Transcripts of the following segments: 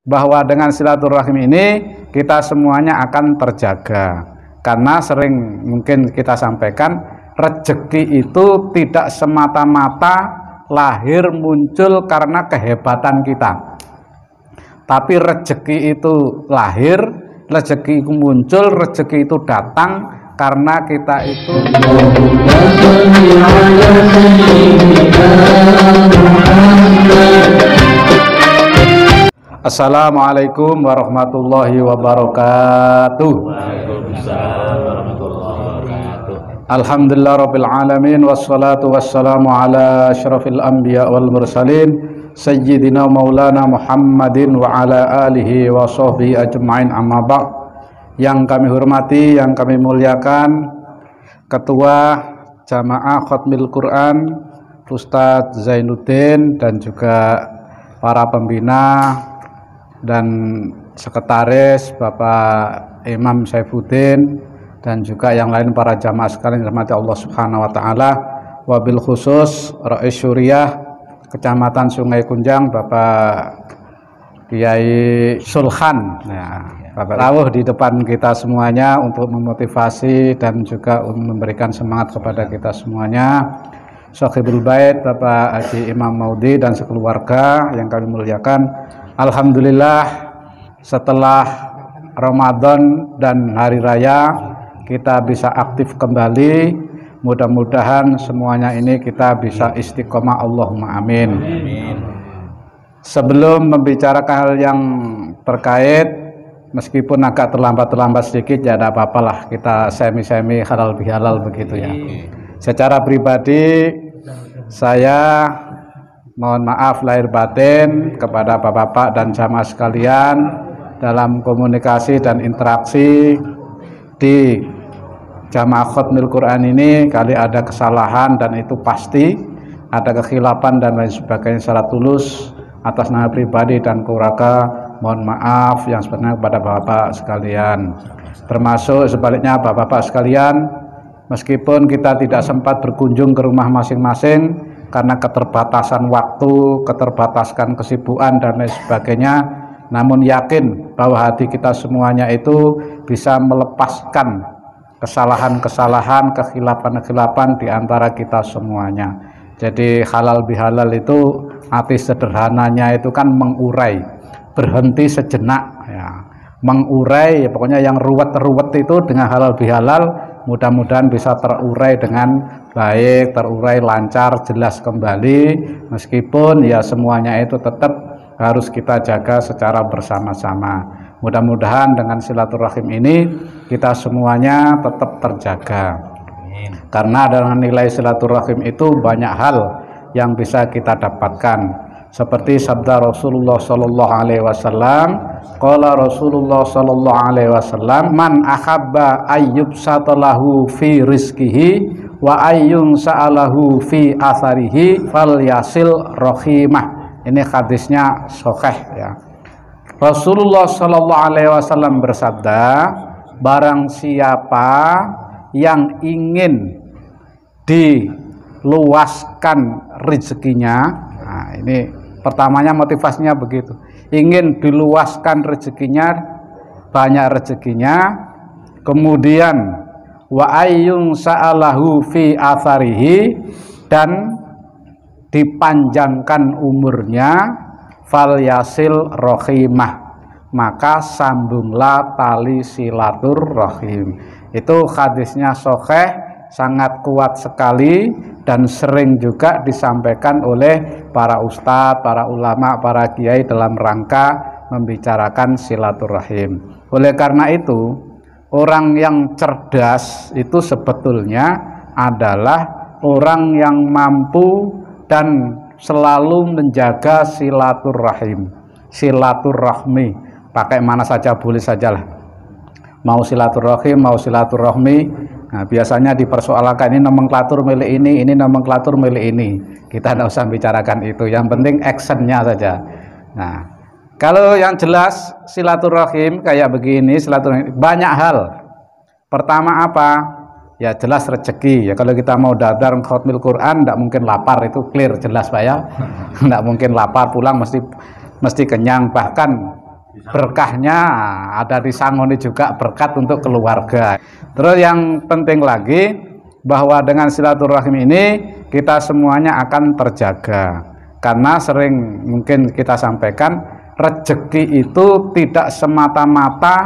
bahwa dengan silaturahim ini kita semuanya akan terjaga. Karena sering mungkin kita sampaikan, rezeki itu tidak semata-mata lahir muncul karena kehebatan kita, tapi rezeki itu lahir, rezeki itu muncul, rezeki itu datang karena kita itu Assalamualaikum warahmatullahi wabarakatuh. Waalaikumsalam warahmatullahi wabarakatuh. Alhamdulillah rabbil alamin, wassalatu wassalamu ala asyrafil anbiya wal mursalin sayyidina maulana Muhammadin wa ala alihi wa sahbihi ajma'in, amma ba'd. Yang kami hormati, yang kami muliakan Ketua Jamaah Khatmil Quran Ustadz Zainuddin dan juga para pembina dan sekretaris Bapak Imam Saifuddin dan juga yang lain para jamaah sekalian dirahmati Allah Subhanahu wa taala. Wabil khusus Rais Syuriah Kecamatan Sungai Kunjang Bapak Kiai Sulhan, Bapak rawuh di depan kita semuanya untuk memotivasi dan juga memberikan semangat kepada kita semuanya. Sahibul Bait Bapak Haji Imam Maudi dan sekeluarga yang kami muliakan. Alhamdulillah, setelah Ramadan dan hari raya kita bisa aktif kembali. Mudah-mudahan semuanya ini kita bisa istiqomah, Allahumma amin. Sebelum membicarakan hal yang terkait, meskipun agak terlambat sedikit, ya ada apa-apalah, kita semi-semi halal bihalal begitu ya. Secara pribadi saya mohon maaf lahir batin kepada bapak-bapak dan jamaah sekalian dalam komunikasi dan interaksi di Jamaah Khatmil Quran ini. Kali ada kesalahan dan itu pasti ada kekhilafan dan lain sebagainya, secara tulus atas nama pribadi dan keluarga mohon maaf yang sebenarnya kepada bapak sekalian. Termasuk sebaliknya bapak-bapak sekalian, meskipun kita tidak sempat berkunjung ke rumah masing-masing karena keterbatasan waktu, keterbatasan kesibukan dan lain sebagainya, namun yakin bahwa hati kita semuanya itu bisa melepaskan kesalahan-kesalahan, kekhilafan-kekhilafan di antara kita semuanya. Jadi halal bihalal itu arti sederhananya itu kan mengurai, berhenti sejenak ya. Mengurai, pokoknya yang ruwet-ruwet itu dengan halal bihalal mudah-mudahan bisa terurai dengan baik, terurai lancar, jelas kembali, meskipun ya semuanya itu tetap harus kita jaga secara bersama-sama. Mudah-mudahan dengan silaturahim ini kita semuanya tetap terjaga. Karena dengan nilai silaturahim itu banyak hal yang bisa kita dapatkan. Seperti sabda Rasulullah sallallahu alaihi wasallam, qala Rasulullah sallallahu alaihi wasallam, man ahabba ayyub satalahu fi rizqihi wa ayyun sa'alahu fi atharihi falyasil rahimah. Ini hadisnya sahih ya. Rasulullah sallallahu alaihi wasallam bersabda, barang siapa yang ingin diluaskan rezekinya, nah ini pertamanya motivasinya begitu, ingin diluaskan rezekinya, banyak rezekinya, kemudian wa ayyun sa'alahu fi atharihi, dan dipanjangkan umurnya, fal yasil rohimah, maka sambunglah tali silaturahim. Itu hadisnya sahih, sangat kuat sekali dan sering juga disampaikan oleh para ustadz, para ulama, para kiai dalam rangka membicarakan silaturahim. Oleh karena itu, orang yang cerdas itu sebetulnya adalah orang yang mampu dan selalu menjaga silaturahim, silaturahmi, pakai mana saja boleh sajalah, mau silaturahim, mau silaturahmi. Nah, biasanya dipersoalkan ini nomenklatur milik ini nomenklatur milik ini. Kita tidak usah bicarakan itu, yang penting actionnya saja. Nah, kalau yang jelas silaturahim kayak begini, silaturahim banyak hal. Pertama apa? Ya jelas rezeki. Ya kalau kita mau dadar khatmil Quran tidak mungkin lapar, itu clear, jelas Pak ya. Tidak mungkin lapar, pulang mesti kenyang. Bahkan berkahnya, ada disangoni juga berkat untuk keluarga. Terus yang penting lagi bahwa dengan silaturahim ini kita semuanya akan terjaga, karena sering mungkin kita sampaikan rezeki itu tidak semata-mata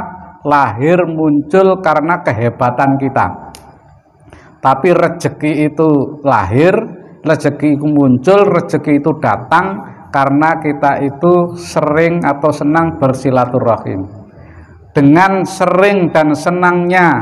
lahir muncul karena kehebatan kita, tapi rezeki itu lahir, rezeki itu muncul, rezeki itu datang karena kita itu sering atau senang bersilaturahim. Dengan sering dan senangnya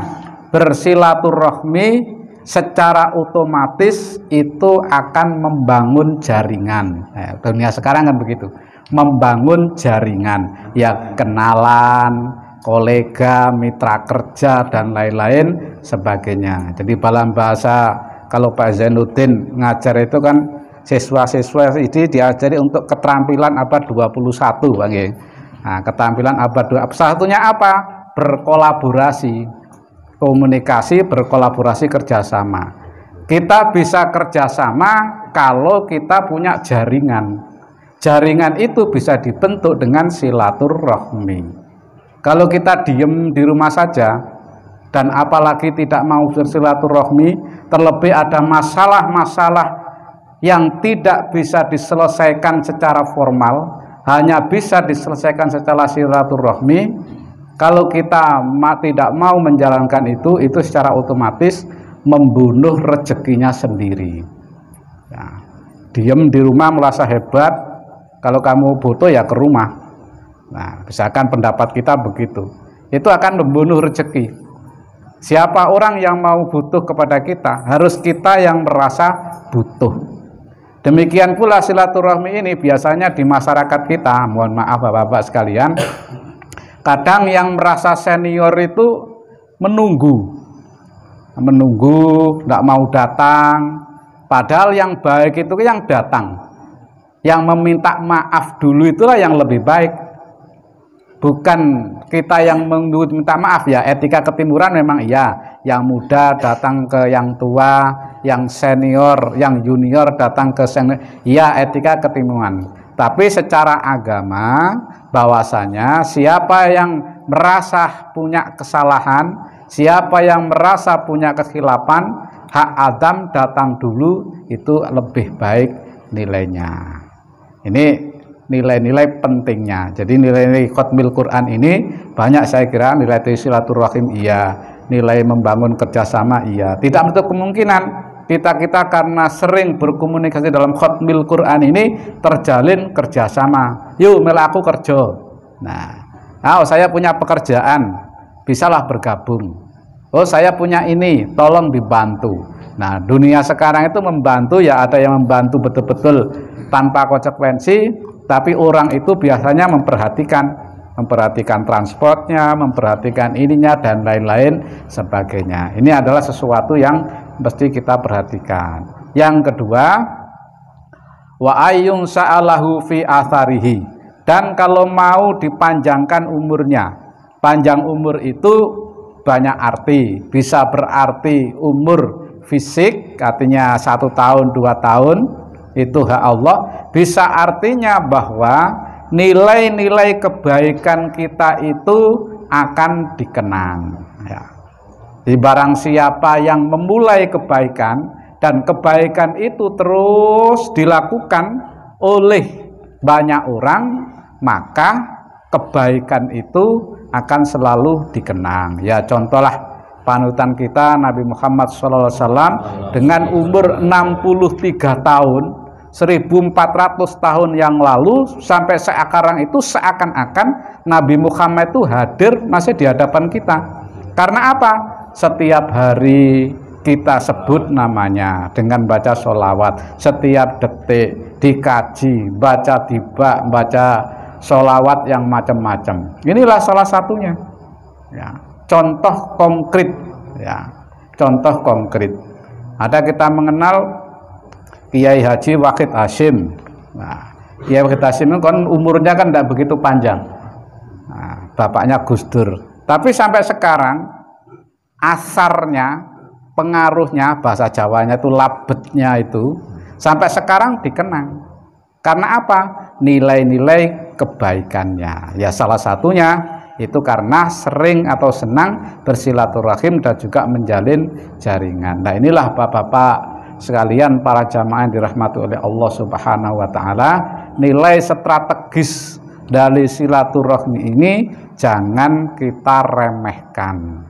bersilaturahmi, secara otomatis itu akan membangun jaringan. Nah, dunia sekarang kan begitu, membangun jaringan, ya kenalan, kolega, mitra kerja dan lain-lain sebagainya. Jadi dalam bahasa kalau Pak Zainuddin ngajar itu kan siswa-siswa ini diajari untuk keterampilan abad 21, Bang. Nah, keterampilan abad 21 satunya apa? Berkolaborasi, komunikasi, berkolaborasi, kerjasama. Kita bisa kerjasama kalau kita punya jaringan. Jaringan itu bisa dibentuk dengan silaturahmi. Kalau kita diem di rumah saja dan apalagi tidak mau bersilaturahmi, terlebih ada masalah-masalah yang tidak bisa diselesaikan secara formal, hanya bisa diselesaikan secara silaturahmi. Kalau kita tidak mau menjalankan itu secara otomatis membunuh rezekinya sendiri. Ya, diem di rumah merasa hebat, kalau kamu butuh ya ke rumah. Nah, misalkan pendapat kita begitu, itu akan membunuh rezeki. Siapa orang yang mau butuh kepada kita, harus kita yang merasa butuh. Demikian pula silaturahmi ini biasanya di masyarakat kita, mohon maaf Bapak-bapak sekalian, kadang yang merasa senior itu menunggu, tidak mau datang, padahal yang baik itu yang datang, yang meminta maaf dulu itulah yang lebih baik. Bukan kita yang minta maaf ya, etika ketimuran memang iya, yang muda datang ke yang tua, yang senior, yang junior datang ke senior, iya etika ketimuran. Tapi secara agama bahwasanya siapa yang merasa punya kesalahan, siapa yang merasa punya kekhilafan, hak Adam datang dulu itu lebih baik nilainya. Ini nilai-nilai pentingnya. Jadi nilai-nilai khatmil Quran ini banyak, saya kira nilai silaturahim iya, nilai membangun kerjasama iya. Tidak menutup kemungkinan kita karena sering berkomunikasi dalam khatmil Quran ini terjalin kerjasama. Yuk mel aku kerja. Nah, saya punya pekerjaan, bisalah bergabung. Oh saya punya ini, tolong dibantu. Nah dunia sekarang itu membantu ya, ada yang membantu betul-betul tanpa konsekuensi. Tapi orang itu biasanya memperhatikan transportnya, memperhatikan ininya dan lain-lain sebagainya. Ini adalah sesuatu yang mesti kita perhatikan. Yang kedua, wa ayyun sa'alahu fi atharihi. Dan kalau mau dipanjangkan umurnya, panjang umur itu banyak arti. Bisa berarti umur fisik, artinya 1 tahun, 2 tahun. Itu hak Allah. Bisa artinya bahwa nilai-nilai kebaikan kita itu akan dikenang ya. Di barang siapa yang memulai kebaikan dan kebaikan itu terus dilakukan oleh banyak orang, maka kebaikan itu akan selalu dikenang ya. Contohlah panutan kita Nabi Muhammad SAW dengan umur 63 tahun, 1400 tahun yang lalu sampai sekarang itu seakan-akan Nabi Muhammad itu hadir masih di hadapan kita. Karena apa? Setiap hari kita sebut namanya dengan baca sholawat, setiap detik dikaji, baca sholawat yang macam-macam. Inilah salah satunya ya, contoh konkret ya, contoh konkret. Ada kita mengenal Kiai Haji Wahid Hasyim. Nah, Kiai Wahid Hasyim itu kan umurnya kan tidak begitu panjang. Nah, bapaknya Gus Dur. Tapi sampai sekarang asarnya, pengaruhnya, bahasa Jawanya itu labetnya itu sampai sekarang dikenang. Karena apa? nilai-nilai kebaikannya. Ya salah satunya itu karena sering atau senang bersilaturahim dan juga menjalin jaringan. Nah inilah bapak-bapak sekalian, para jamaah yang dirahmati oleh Allah Subhanahu wa taala, nilai strategis dari silaturahmi ini jangan kita remehkan.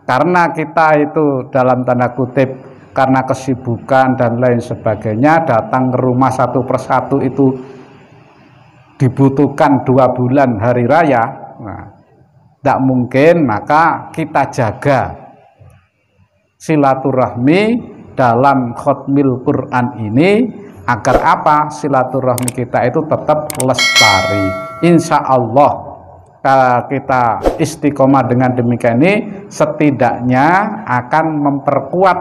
Karena kita itu dalam tanda kutip karena kesibukan dan lain sebagainya datang ke rumah satu persatu itu dibutuhkan 2 bulan hari raya. Nah, tidak mungkin, maka kita jaga silaturahmi dalam khotmil Quran ini agar apa? Silaturahmi kita itu tetap lestari. Insya Allah kalau kita istiqomah dengan demikian ini setidaknya akan memperkuat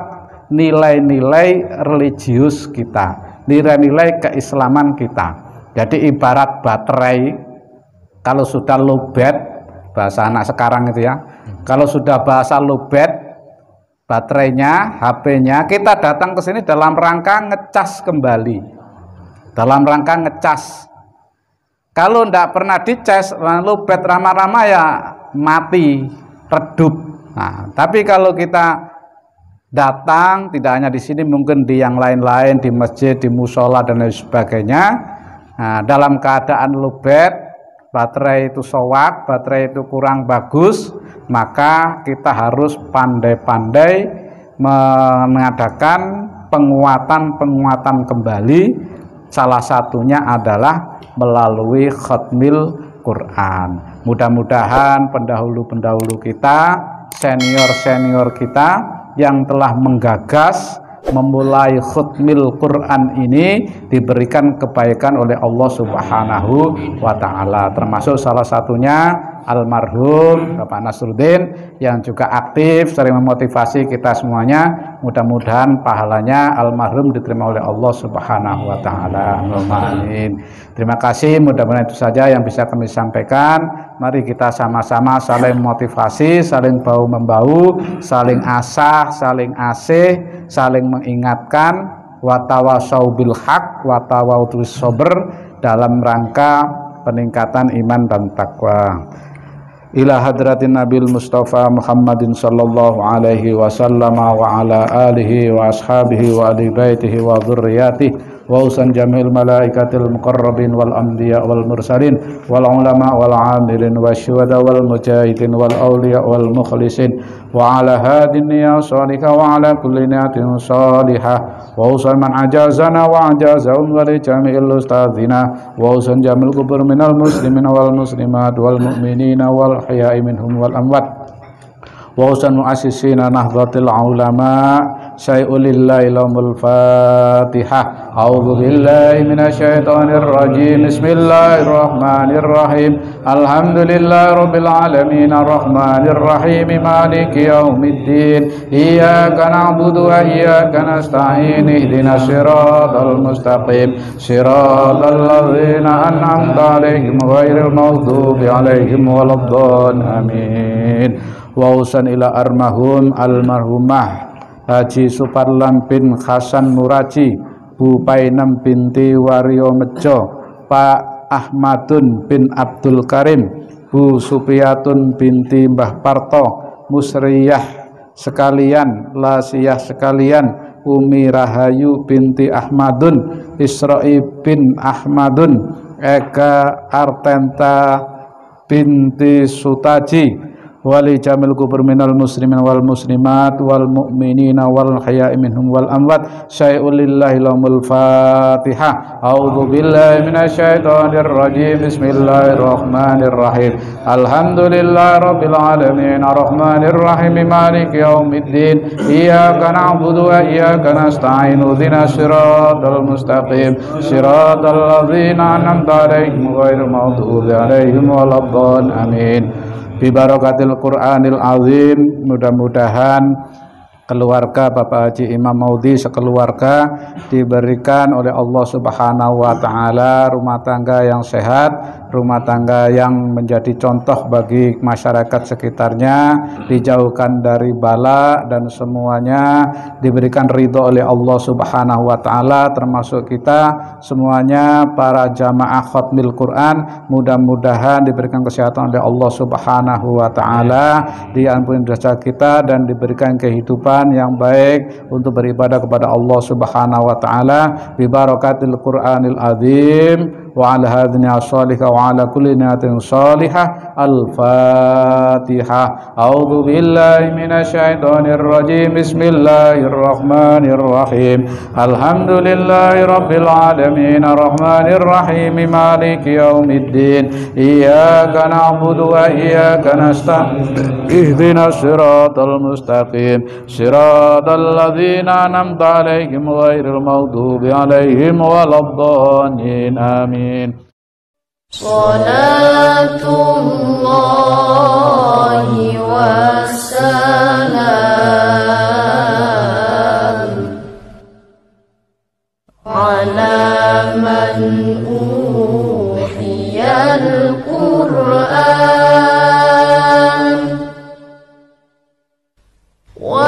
nilai-nilai religius kita, nilai-nilai keislaman kita. Jadi ibarat baterai, kalau sudah lowbat, bahasa anak sekarang itu ya, kalau sudah bahasa lowbat baterainya, HP-nya, kita datang ke sini dalam rangka ngecas kembali, dalam rangka ngecas. Kalau tidak pernah dicas, lowbat lama-lama ya mati, redup. Nah, tapi kalau kita datang, tidak hanya di sini, mungkin di yang lain-lain, di masjid, di musola dan lain sebagainya. Nah, dalam keadaan lowbat, baterai itu sowak, baterai itu kurang bagus, maka kita harus pandai-pandai mengadakan penguatan kembali. Salah satunya adalah melalui khotmil Quran. Mudah-mudahan pendahulu-pendahulu kita, senior-senior kita yang telah menggagas memulai khutmil Quran ini diberikan kebaikan oleh Allah Subhanahu wa taala. Termasuk salah satunya almarhum Bapak Nasruddin yang juga aktif sering memotivasi kita semuanya. Mudah-mudahan pahalanya almarhum diterima oleh Allah Subhanahu wa taala. Amin. Terima kasih, mudah-mudahan itu saja yang bisa kami sampaikan. Mari kita sama-sama saling motivasi, saling bahu-membahu, saling asah, saling asih, saling mengingatkan, watawasau bil haq, watawasau sabr, dalam rangka peningkatan iman dan takwa. Ila hadratin Nabil Mustafa Muhammadin sallallahu alaihi wasallam wa ala alihi wa ashabihi wa ali baitihi wa dzurriyyatihi wa usan jamil malaikatil muqarrabin wal anbiya wal mursalin wal ulama wal amilin wasyuhada wal mujahidin wal awliya wal mukhlisin wa ala hadin ya salihah wa ala kulli niyatin salihah wa usan man ajazana wa ajazahum wa li jami'il ustadzina wa usan jamil kubur minal muslimin wal muslimat wal mu'minina wal ahya'i minhum wal amwat wa usan mu'assisina nahdlatil ulama syai'ulillahi lahumul fatihah. A'udzu billahi minasyaitonir rajim. Bismillahirrahmanirrahim. Alhamdulillahi rabbil alamin arrahmanir rahim maliki yaumiddin. Iyyaka na'budu wa iyyaka nasta'in. Ihdinas siratal mustaqim. Siratal ladzina an'amta 'alaihim ghairil maghdubi 'alaihim waladdallin. Amin. Wa usan ila armahum almarhumah Haji Suparlan bin Hasan Muraji, Bu Painem binti Wario Mejo, Pak Ahmadun bin Abdul Karim, Bu Supiyatun binti Mbah Parto, Musriyah sekalian, Lasiyah sekalian, Umi Rahayu binti Ahmadun, Isra'i bin Ahmadun, Eka Artenta binti Sutaji, wali jamil kubur minal muslimin wal muslimat wal mu'minina wal ahya'i minhum wal amwat syai'ulillahi lahumul fatihah. A'udzu billahi minasyaitonir rajim. Bismillahirrahmanirrahim. Alhamdulillahi rabbil alamin arrahmanir rahim maliki yaumiddin. Iyyaka na'budu wa iyyaka nasta'in. Ihdinas siratal mustaqim. Siratal ladzina an'amta 'alaihim ghairil maghdubi 'alaihim waladdallin. Amin. Bibarakatil Qur'anil Azim. Mudah-mudahan keluarga Bapak Haji Imam Maudi sekeluarga diberikan oleh Allah Subhanahu wa taala rumah tangga yang sehat, rumah tangga yang menjadi contoh bagi masyarakat sekitarnya, dijauhkan dari bala dan semuanya diberikan ridho oleh Allah Subhanahu wa taala, termasuk kita semuanya para jamaah khatmil Quran, mudah-mudahan diberikan kesehatan oleh Allah Subhanahu wa taala, diampuni dosa kita dan diberikan kehidupan yang baik untuk beribadah kepada Allah Subhanahu wa taala bi barakatil Qur'anil azim wa ala hadhihi as-salihah wa ala kulli niyatin salihah. Al-Fatihah. A'udzu billahi minasy syaithanir rajim. Bismillahirrahmanirrahim. Alhamdulillahi rabbil alamin arrahmanir rahim maliki yaumiddin. Iyyaka na'budu wa iyyaka nasta'in. Ihdinas siratal mustaqim. Siratal ladzina an'amta 'alaihim ghairil maghdubi 'alaihim waladdallin. Amin. Salatullahi wassalam ala man uhiyal Qur'an wa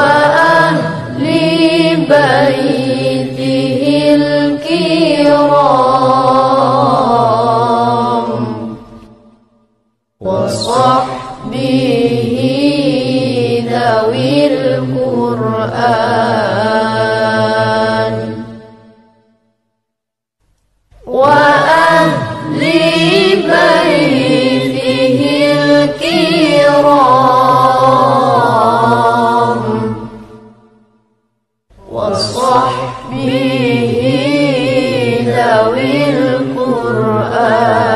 ahli baitihil kiram sahbihi dawil Qur'an wa ahli baitihil kiram wa sahbihi dawil Qur'an.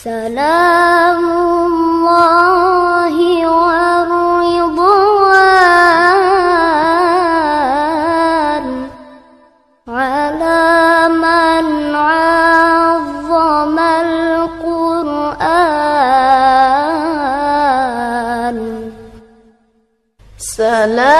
Salamullahi wa ridwan ala man 'azzama al-Qur'an. Salam